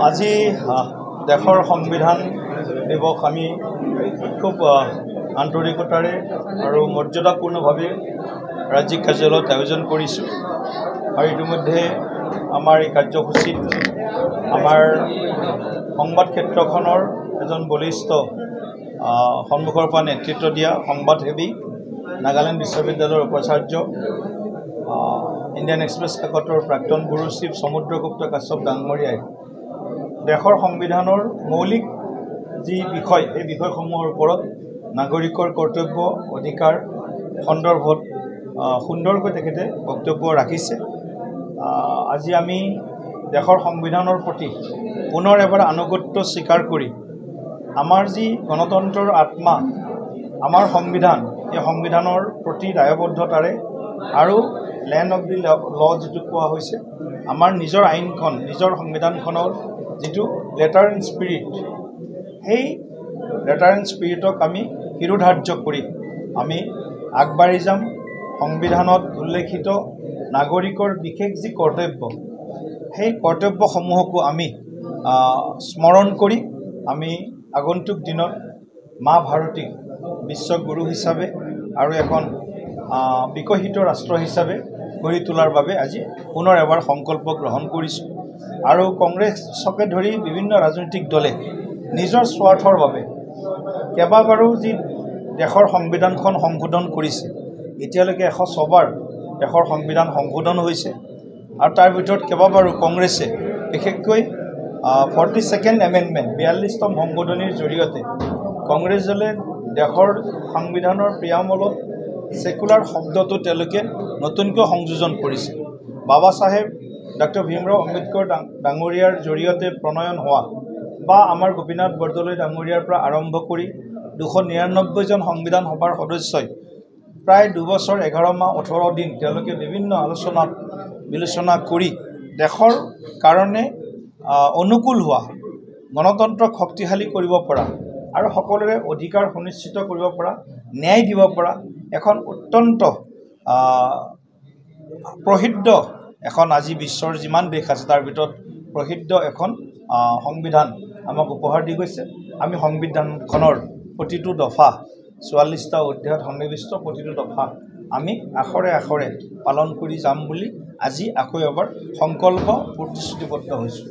আজি দেশৰ সংবিধান দিৱস আমি খুব আন্তৰিকতাৰে আৰু মৰ্যাদাপূৰ্ণভাৱে ৰাজ্যিক কাৰ্যালয়ত আয়োজন কৰিছোঁ আৰু ইতিমধ্যে আমাৰ এই কাৰ্যসূচীত আমাৰ সংবাদ ক্ষেত্ৰখনৰ এজন বলিষ্ঠ সন্মুখৰ পৰা নেতৃত্ব দিয়া সংবাদসেৱী নাগালেণ্ড বিশ্ববিদ্যালয়ৰ উপাচাৰ্য ইণ্ডিয়ান এক্সপ্ৰেছ কাকতৰ প্ৰাক্তন ব্যুৰো চিফ সমুদ্ৰগুপ্ত কাশ্যপ ডাঙৰীয়াই দেশৰ সংবিধানৰ মৌলিক যি বিষয় এই বিষয়সমূহৰ ওপৰত নাগৰিকৰ কৰ্তব্য অধিকাৰ সন্দৰ্ভত সুন্দৰকৈ তেখেতে বক্তব্য ৰাখিছে। আজি আমি দেশৰ সংবিধানৰ প্ৰতি পুনৰ এবাৰ আনুগত্য স্বীকাৰ কৰি আমাৰ যি গণতন্ত্ৰৰ আত্মা আমাৰ সংবিধান এই সংবিধানৰ প্ৰতি দায়বদ্ধতাৰে আৰু লেণ্ড অফ দি ল যিটো কোৱা হৈছে আমাৰ নিজৰ আইনখন নিজৰ সংবিধানখনৰ যিটো লেটাৰ এণ্ড স্পিৰিট সেই লেটাৰ এণ্ড স্পিৰিটক আমি শিৰোধাৰ্য কৰি আমি আগবাঢ়ি যাম। সংবিধানত উল্লেখিত নাগৰিকৰ বিশেষ যি কৰ্তব্য সেই কৰ্তব্যসমূহকো আমি স্মৰণ কৰি আমি আগন্তুক দিনত মা ভাৰতীক বিশ্বগুৰু হিচাপে আৰু এখন বিকশিত ৰাষ্ট্ৰ হিচাপে গঢ়ি তোলাৰ বাবে আজি পুনৰ এবাৰ সংকল্প গ্ৰহণ কৰিছোঁ আৰু কংগ্ৰেছকে ধৰি বিভিন্ন ৰাজনৈতিক দলে নিজৰ স্বাৰ্থৰ বাবে কেইবাবাৰো যি দেশৰ সংবিধানখন সংশোধন কৰিছে এতিয়ালৈকে 106 বাৰ দেশৰ সংবিধান সংশোধন হৈছে আৰু তাৰ ভিতৰত কেইবাবাৰো কংগ্ৰেছে বিশেষকৈ 42nd এমেণ্ডমেণ্ট 42তম সংশোধনীৰ জৰিয়তে কংগ্ৰেছ দলে দেশৰ সংবিধানৰ প্ৰিয়ামলত সেকুলাৰ শব্দটো তেওঁলোকে নতুনকৈ সংযোজন কৰিছে। বাবা চাহেব ডক্টৰ ভীমৰাও আম্বেদকৰ ডাঙৰীয়াৰ জৰিয়তে প্ৰণয়ন হোৱা বা আমাৰ গোপীনাথ বৰদলৈ ডাঙৰীয়াৰ পৰা আৰম্ভ কৰি 299জন সংবিধান সভাৰ সদস্যই প্ৰায় 2 বছৰ 11 মাহ 18 দিন তেওঁলোকে বিভিন্ন আলোচনাত বিলোচনা কৰি দেশৰ কাৰণে অনুকূল হোৱা গণতন্ত্ৰক শক্তিশালী কৰিব পৰা আৰু সকলোৰে অধিকাৰ সুনিশ্চিত কৰিব পৰা ন্যায় দিব পৰা এখন অত্যন্ত প্ৰসিদ্ধ এখন আজি বিশ্বৰ যিমান দেশ আছে তাৰ ভিতৰত প্ৰসিদ্ধ এখন সংবিধান আমাক উপহাৰ দি গৈছে। আমি সংবিধানখনৰ প্ৰতিটো দফা 44টা অধ্যায়ত সন্নিৱিষ্ট প্ৰতিটো দফা আমি আখৰে আখৰে পালন কৰি যাম বুলি আজি আকৌ এবাৰ সংকল্প প্ৰতিশ্ৰুতিবদ্ধ হৈছোঁ।